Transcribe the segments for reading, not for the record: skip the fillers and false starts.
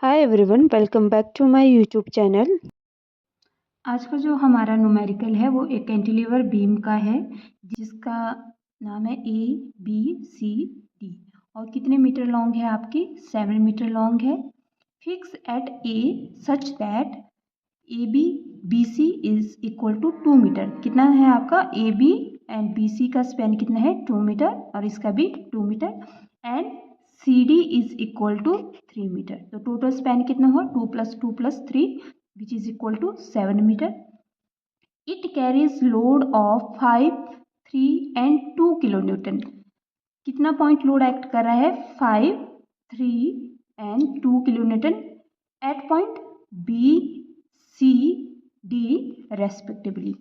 Hi everyone, welcome back to my YouTube channel. आज का जो हमारा न्यूमेरिकल है वो एक कैंटिलीवर बीम का है जिसका नाम है ABCD और कितने मीटर लॉन्ग है आपकी 7 मीटर लॉन्ग है। Fix at A such that AB BC is equal to 2 metre. कितना है आपका AB एंड BC का स्पैन कितना है 2 मीटर और इसका भी 2 metre and CD is equal to 3 metre. तो टोटल स्पैन कितना हुआ 2 + 2 + 3 which is equal to 7 metre. It carries load of 5, 3 and 2 kilo newton. कितना पॉइंट लोड एक्ट कर रहा है 5, 3 and 2 kilo newton at point B, C, D respectively.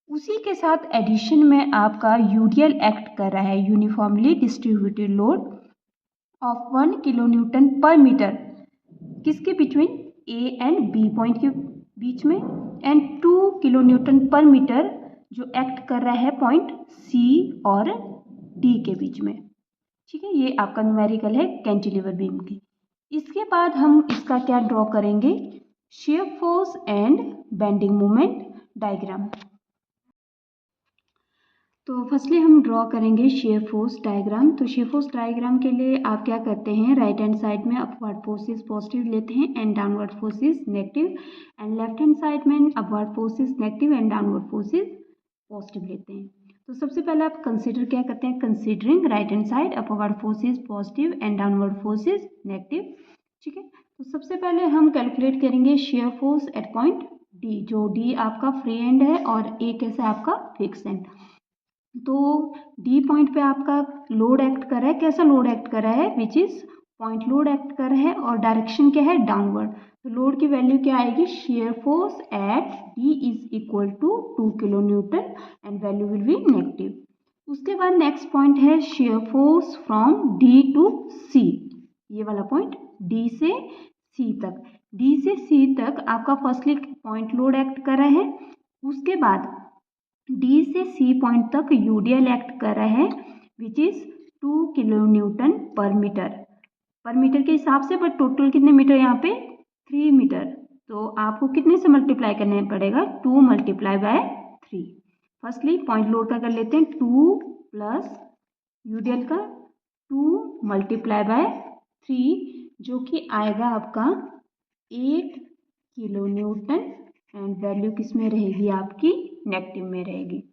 उसी के साथ एडिशन में आपका यूडीएल एक्ट कर रहा है uniformly distributed load of 1 kilo Newton पर मीटर। किसके between A and B point के बीच में एंड 2 किलो न्यूटन पर मीटर जो एक्ट कर रहा है पॉइंट C और D के बीच में। ठीक है, ये आपका न्यूमेरिकल है कैंटिलीवर बीम की। इसके बाद हम इसका क्या ड्रॉ करेंगे shear force and bending moment diagram. तो फर्स्टली हम ड्रॉ करेंगे शेयर फोर्स डायग्राम। तो शेयर फोर्स डायग्राम के लिए आप क्या करते हैं राइट हैंड साइड में अपवर्ड फोर्सेस पॉजिटिव लेते हैं and downward forces negative and left hand side में upward forces negative and downward forces positive लेते हैं। तो सबसे पहले आप कंसीडर क्या करते हैं considering right hand side upward forces positive and downward forces negative. ठीक है, तो सबसे पहले हम कैलकुलेट करेंगे shear force at point D, जो D आपका फ्री एंड है और A कैसा आपका फिक्स एंड। तो D पॉइंट पे आपका लोड एक्ट कर रहा है, कैसा लोड एक्ट कर रहा है which is point load act कर रहा है और डायरेक्शन क्या है डाउनवर्ड। तो लोड की वैल्यू क्या आएगी shear force at D is equal to 2 kilo newton and value will be negative. उसके बाद नेक्स्ट पॉइंट है shear force from D to C, ये वाला पॉइंट D से C तक। D से C तक आपका फर्स्टली पॉइंट लोड एक्ट कर रहा है, उसके बाद D से C पॉइंट तक यूडीएल एक्ट कर रहा है विच इज 2 किलो न्यूटन पर मीटर के हिसाब से, बट टोटल कितने मीटर यहाँ पे 3 मीटर। तो आपको कितने से मल्टीप्लाई करना पड़ेगा 2 × 3। फर्स्टली पॉइंट लोड का कर लेते हैं 2 प्लस यूडीएल का 2 × 3 जो कि आएगा आपका 8 किलो न्यूटन एंड वैल्यू किस में रहेगी आपकी नेगेटिव में रहेगी।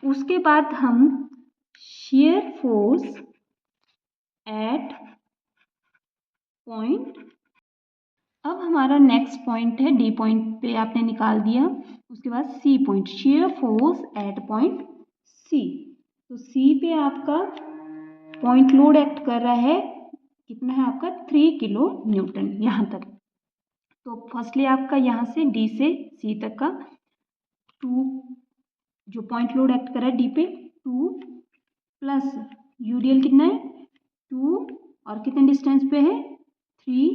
उसके बाद हम शेयर फोर्स एट पॉइंट, अब हमारा नेक्स्ट पॉइंट है D पॉइंट पे आपने निकाल दिया, उसके बाद C point share force at point C। तो C पे आपका पॉइंट लोड एक्ट कर रहा है, कितना है आपका 3 किलो न्यूटन यहाँ तक। तो फर्स्टली आपका यहाँ से D से C तक का 2 जो पॉइंट लोड एक्ट कर रहा है D पे 2 प्लस यूडीएल कितना है 2 और कितने डिस्टेंस पे है 3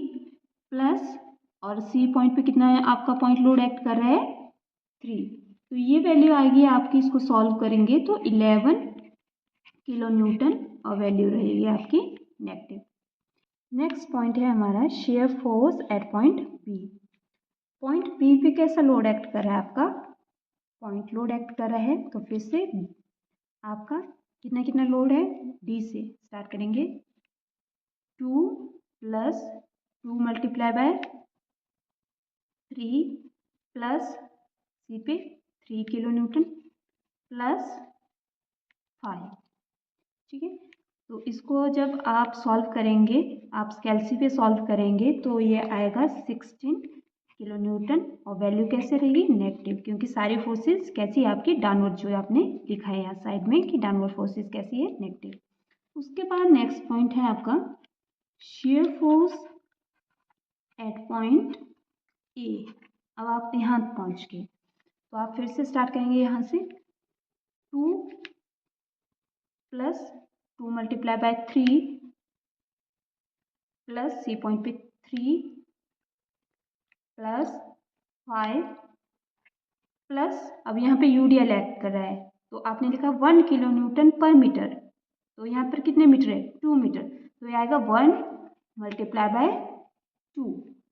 प्लस और C पॉइंट पे कितना है आपका पॉइंट लोड एक्ट कर रहा है 3। तो ये वैल्यू आएगी आपकी, इसको सॉल्व करेंगे तो 11 किलो न्यूटन और वैल्यू रहेगी आपकी नेगेटिव। नेक्स्ट पॉइंट है हमारा share force at point B। Point B पे कैसा लोड एक्ट कर रहा है आपका पॉइंट लोड एक्ट कर रहा है। तो फिर से आपका कितना लोड है D से स्टार्ट करेंगे 2 प्लस 2 × 3 प्लस C पे 3 किलो न्यूटन प्लस 5। ठीक है, तो इसको जब आप सॉल्व करेंगे आप कैलसी पे सॉल्व करेंगे तो ये आएगा 16 किलो न्यूटन और वैल्यू कैसे रहेगी नेगेटिव, क्योंकि सारी फोर्सेस कैसी है आपकी डाउनवर्ड, जो आपने लिखा है यहाँ साइड में कि डाउनवर्ड फोर्सेस कैसी है नेगेटिव। उसके बाद नेक्स्ट पॉइंट है आपका share force at point A। अब आप यहाँ पहुँच गए तो आप फिर से स्टार्ट करेंगे यहाँ से 2 प्लस 2 × 3 प्लस C पॉइंट पे 3 प्लस 5 प्लस अब यहाँ पे यूडीएल एक्ट कर रहा है तो आपने लिखा 1 किलो न्यूटन पर मीटर। तो यहाँ पर कितने मीटर है 2 मीटर, तो ये आएगा 1 × 2।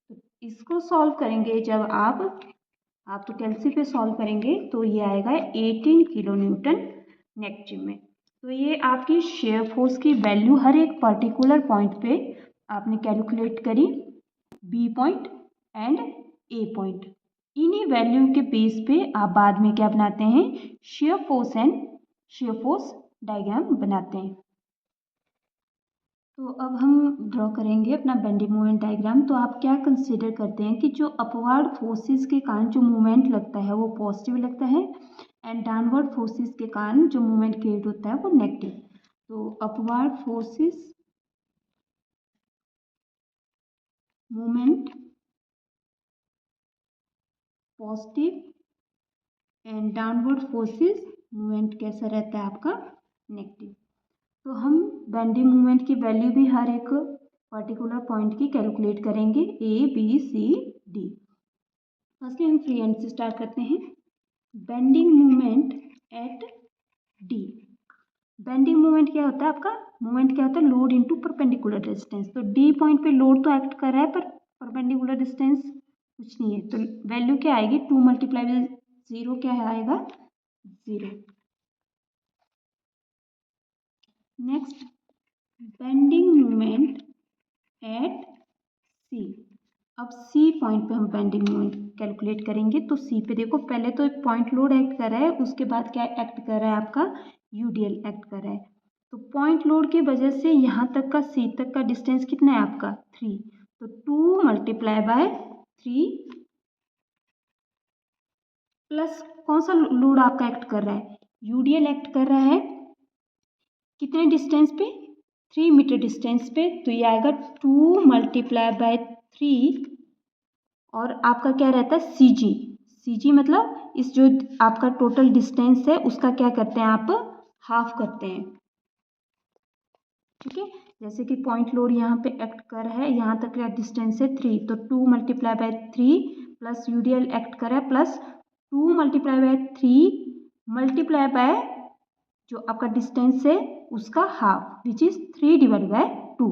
तो इसको सॉल्व करेंगे जब आप तो कैल्सी पे सॉल्व करेंगे तो ये आएगा 18 किलो न्यूटन नेगेटिव में। तो ये आपकी शेयर फोर्स की वैल्यू हर एक पर्टिकुलर पॉइंट पे आपने कैलकुलेट करी, B point and A point. इन्हीं वैल्यू के बेस पे आप बाद में क्या बनाते हैं, shear force and shear force diagram बनाते हैं। तो अब हम ड्रॉ करेंगे अपना बेंडिंग मोमेंट डायग्राम। तो आप क्या कंसीडर करते हैं कि जो अपवर्ड फोर्सेस के कारण जो मूवमेंट लगता है वो पॉजिटिव लगता है एंड डाउनवर्ड फोर्सेस के कारण जो मूवमेंट क्रिएट होता है वो नेगेटिव। तो upward forces movement positive and downward forces movement कैसा रहता है आपका, नेगेटिव। तो हम बेंडिंग मोमेंट की वैल्यू भी हर एक पर्टिकुलर पॉइंट की कैलकुलेट करेंगे, A B C D. Firstly हम फ्री हैंड से स्टार्ट करते हैं। Bending moment at D. Bending moment क्या होता है आपका, मोमेंट क्या होता है, लोड इनटू परपेंडिकुलर डिस्टेंस। तो डी पॉइंट पे लोड तो एक्ट कर रहा है पर परपेंडिकुलर डिस्टेंस कुछ नहीं है, तो वैल्यू क्या आएगी, 2 मल्टीप्लाई बाई 0 क्या आएगा, 0। नेक्स्ट बेंडिंग मोमेंट एट सी। अब सी पॉइंट पे हम बेंडिंग मोमेंट कैलकुलेट करेंगे। तो सी पे देखो पहले तो एक पॉइंट लोड एक्ट कर रहा है, उसके बाद क्या एक्ट कर रहा है आपका, यूडीएल एक्ट कर रहा है। तो पॉइंट लोड की वजह से यहाँ तक का सी तक का डिस्टेंस कितना है आपका, 3। तो 2 मल्टीप्लाई बाय 3 प्लस कौन सा लोड आपका एक्ट कर रहा है, यूडीएल एक्ट कर रहा है कितने डिस्टेंस पे, 3 मीटर डिस्टेंस पे। तो ये आएगा 2 मल्टीप्लाई बाय 3 और आपका क्या रहता है, सी जी। सी जी मतलब इस जो आपका टोटल डिस्टेंस है उसका क्या करते हैं आप, हाफ करते हैं। ठीक है, जैसे कि पॉइंट लोड यहाँ पे एक्ट कर रहा है, यहाँ तक का डिस्टेंस है 3, तो 2 multiply by 3 plus UDL act कर रहा है plus 2 multiply by 3 multiply by जो आपका डिस्टेंस है उसका half which is 3 divide by 2।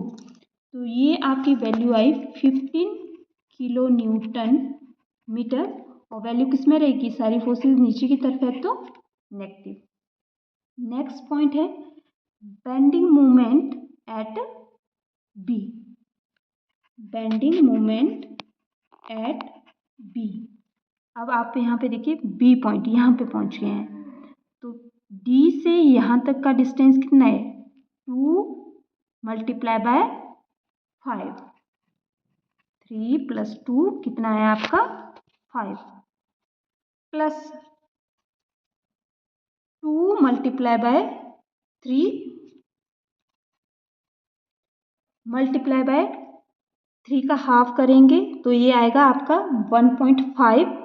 तो ये आपकी वैल्यू आई 15 किलो न्यूटन मीटर। और वैल्यू किस में रहेगी, सारी फोर्सेस नीचे की तरफ है तो नेगेटिव। नेक्स्ट पॉइंट है bending moment at B. Bending moment at B. अब आप यहाँ पे देखिए बी पॉइंट यहाँ पे पहुँच गए हैं, तो डी से यहाँ तक का डिस्टेंस कितना है, 2 मल्टीप्लाई बाय 5, 3 प्लस 2 कितना है आपका 5 plus 2 multiply by 3 multiply by 3 का हाफ करेंगे तो ये आएगा आपका 1.5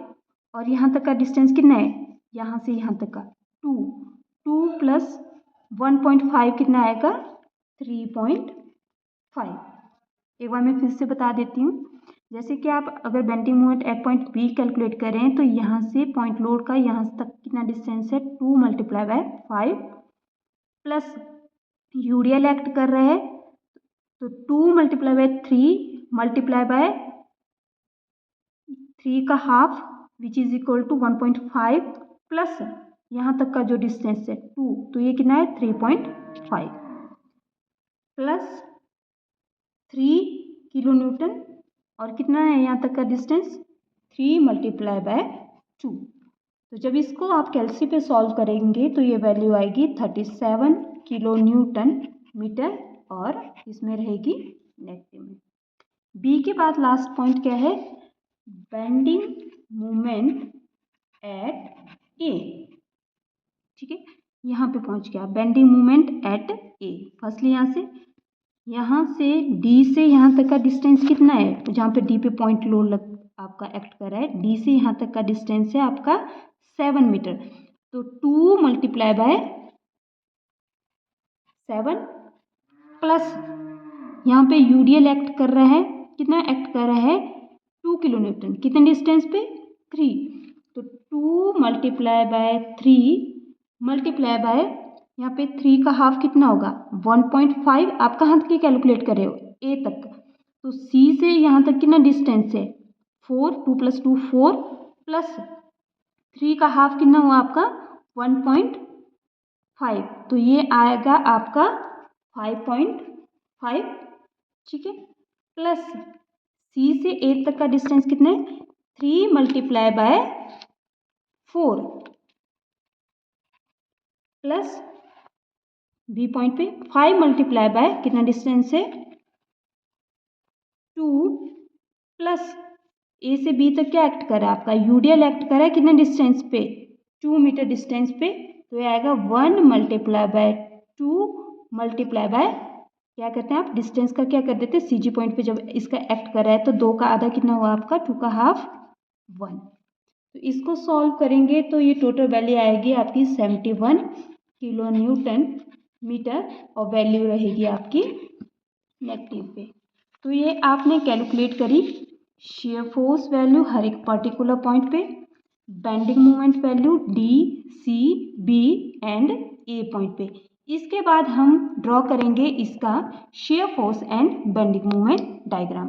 और यहाँ तक का डिस्टेंस कितना है, यहाँ से यहाँ तक का 2 प्लस 1.5 कितना आएगा 3.5। एक बार मैं फिर से बता देती हूँ, जैसे कि आप अगर bending moment at point B calculate करें तो यहाँ से पॉइंट लोड का यहाँ तक कितना डिस्टेंस है, 2 multiply by 5 plus UDL act कर रहा है तो 2 मल्टीप्लाई बाय 3 मल्टीप्लाई बाय 3 का half which is equal to 1.5 plus यहाँ तक का जो डिस्टेंस है 2, तो ये कितना है 3.5 प्लस 3 किलो न्यूटन और कितना है यहाँ तक का डिस्टेंस 3 मल्टीप्लाई बाय 2। तो जब इसको आप कैल्सी पे सॉल्व करेंगे तो ये वैल्यू आएगी 37 किलो न्यूटन मीटर और इसमें रहेगी नेगेटिव में। बी के बाद लास्ट पॉइंट क्या है, बेंडिंग मोमेंट एट ए। ठीक है, यहाँ पे पहुँच गया बेंडिंग मोमेंट एट ए। फर्स्टली यहाँ से डी से यहाँ तक का डिस्टेंस कितना है, तो जहाँ पे डी पे पॉइंट लोड आपका एक्ट कर रहा है, डी से यहाँ तक का डिस्टेंस है आपका 7 मीटर। तो 2 मल्टीप्लाई बाय 7 प्लस यहाँ पे यूडीएल एक्ट कर रहा है, कितना एक्ट कर रहा है 2 किलो न्यूटन, कितने डिस्टेंस पे 3। तो 2 मल्टीप्लाई बाय 3 मल्टीप्लाई बाय यहाँ पे 3 का हाफ कितना होगा 1.5। आप कहाँ तक की कैलकुलेट कर रहे हो, ए तक, तो सी से यहाँ तक कितना डिस्टेंस है 4, 2 + 2 4 प्लस 3 का हाफ कितना हुआ आपका 1.5, तो ये आएगा आपका 5.5, ठीक है। प्लस सी से ए तक का डिस्टेंस कितना है 3 × 4 प्लस बी पॉइंट पे 5 × कितना डिस्टेंस है 2 प्लस ए से बी तक क्या एक्ट कर रहा है आपका यूडीएल एक्ट कर रहा है कितने डिस्टेंस पे 2 मीटर डिस्टेंस पे, तो ये आएगा 1 × 2 × क्या करते हैं आप डिस्टेंस का क्या कर देते हैं सीजी पॉइंट पे जब इसका एक्ट कर रहा है तो 2 का आधा कितना हुआ आपका 2 का हाफ 1। तो इसको सॉल्व करेंगे तो ये टोटल वैल्यू आएगी आपकी 71 किलोन्यूटन मीटर और वैल्यू रहेगी आपकी नेगेटिव पे। तो ये आपने कैलकुलेट करी शेयर फोर्स वैल्यू हर एक पर्टिकुलर पॉइंट पे, bending moment value D C B and A point पे। इसके बाद हम ड्रॉ करेंगे इसका shear force and bending moment diagram.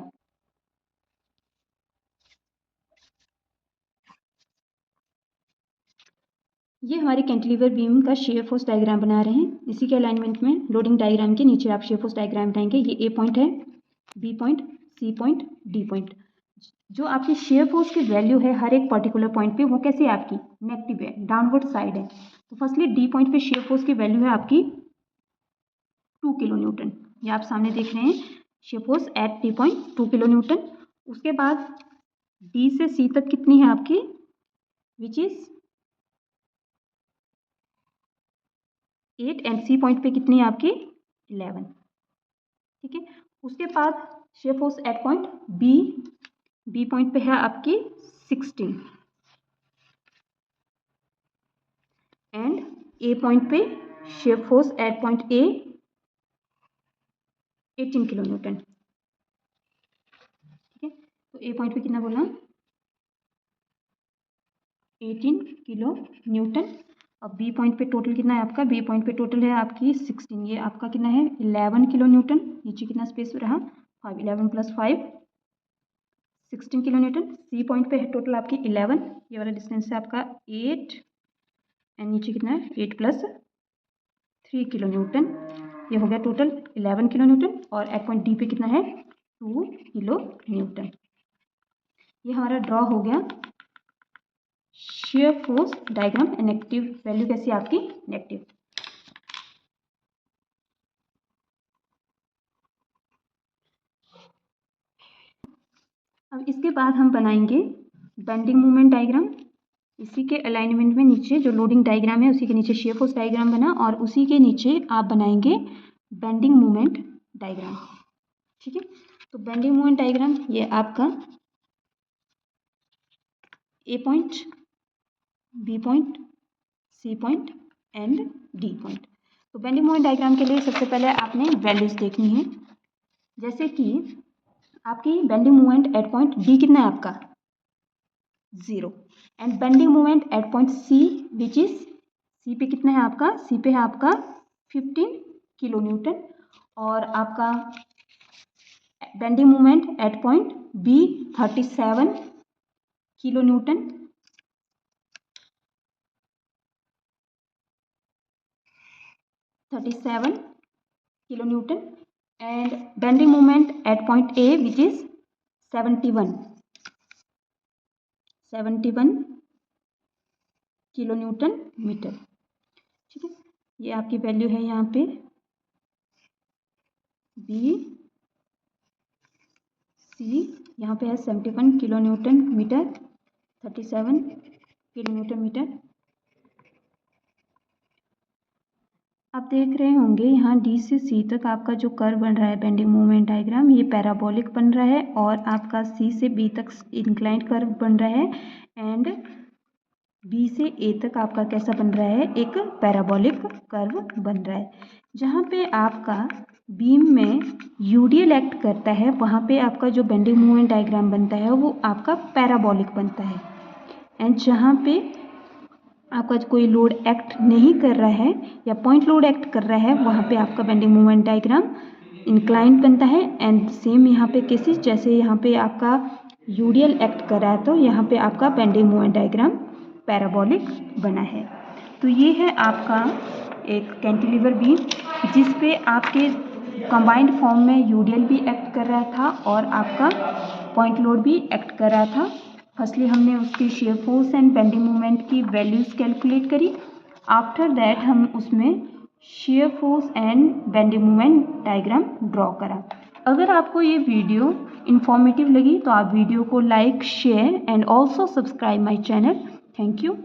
ये हमारे कैंटिलीवर बीम का शेयर फोर्स डायग्राम बना रहे हैं। इसी के अलाइनमेंट में लोडिंग डायग्राम के नीचे आप शेयर फोर्स डायग्राम बनाएंगे। ये ए पॉइंट है, B point, C point, D point. जो आपकी शेयर फोर्स की वैल्यू है हर एक पर्टिकुलर पॉइंट पे वो कैसे है आपकी नेगेटिव है, डाउनवर्ड साइड है। तो फर्स्टली डी पॉइंट पे शेयर फोर्स की वैल्यू है आपकी 2 किलोन्यूटन। ये आप सामने देख रहे हैं shear force at D point 2 kilonewton. उसके बाद डी से सी तक कितनी है आपकी which is 8 and C point पे कितनी है आपकी 11, ठीक है। उसके बाद shear force at point B point पे है आपकी 16 एंड ए पॉइंट पे shear force at point A 18 kilonewton, ठीक है। तो ए पॉइंट पे कितना बोला 18 किलोन्यूटन और बी पॉइंट पे टोटल कितना है आपका, बी पॉइंट पे टोटल है आपकी 16, ये आपका कितना है 11 किलोन्यूटन। नीचे कितना स्पेस रहा 5, 11 + 5 16 किलोन्यूटन। सी पॉइंट पे है टोटल आपकी 11, ये वाला डिस्टेंस है आपका 8 एंड नीचे कितना है 8 + 3 किलोन्यूटन, ये हो गया टोटल 11 किलोन्यूटन। और एट पॉइंट डी पे कितना है 2 किलोन्यूटन। ये हमारा ड्रॉ हो गया share force diagram. Negative value कैसी आपकी नेगेटिव। अब इसके बाद हम बनाएंगे बेंडिंग मोमेंट डायग्राम। इसी के अलाइनमेंट में नीचे जो लोडिंग डायग्राम है उसी के नीचे शेयर फोर्स डायग्राम बना और उसी के नीचे आप बनाएंगे बेंडिंग मोमेंट डायग्राम, ठीक है। तो बेंडिंग मोमेंट डायग्राम ये आपका A point, B point, C point and D point. तो बेंडिंग मोमेंट डायग्राम के लिए सबसे पहले आपने वैल्यूज देखनी है। जैसे कि आपकी bending moment at point D कितना है आपका 0 and bending moment at point C which is C पे कितना है आपका, सी पे है आपका 15 किलोन्यूटन और आपका bending moment at point B 37 kilonewton. and bending moment at point A which is 71 kilonewton metre, ठीक है। ये आपकी वैल्यू है यहाँ पे बी सी, यहाँ पे है 71 किलोन्यूटन मीटर, 37 किलोन्यूटन मीटर। आप देख रहे होंगे यहाँ डी से सी तक आपका जो कर्व बन रहा है बेंडिंग मोमेंट डायग्राम ये पैराबोलिक बन रहा है और आपका सी से बी तक इंक्लाइंड कर्व बन रहा है एंड बी से ए तक आपका कैसा बन रहा है एक पैराबोलिक कर्व बन रहा है। जहाँ पे आपका बीम में यूडीएल एक्ट करता है वहाँ पे आपका जो बेंडिंग मोमेंट डायग्राम बनता है वो आपका पैराबोलिक बनता है एंड जहाँ पे आपका कोई लोड एक्ट नहीं कर रहा है या पॉइंट लोड एक्ट कर रहा है वहाँ पे आपका बेंडिंग मोमेंट डायग्राम इंक्लाइंड बनता है। एंड सेम यहाँ पे केसेस, जैसे यहाँ पे आपका यूडियल एक्ट कर रहा है तो यहाँ पे आपका बेंडिंग मोमेंट डायग्राम पैराबोलिक बना है। तो ये है आपका एक कैंटिलीवर बीम जिस पे आपके कंबाइंड फॉर्म में यूडियल भी एक्ट कर रहा था और आपका पॉइंट लोड भी एक्ट कर रहा था। फर्स्टली हमने उसकी share force and bending moment की वैल्यूज़ कैलकुलेट करी। आफ्टर दैट हम उसमें share force and bending moment diagram draw करा। अगर आपको ये वीडियो इंफॉर्मेटिव लगी तो आप वीडियो को like, share and also subscribe my channel. Thank you.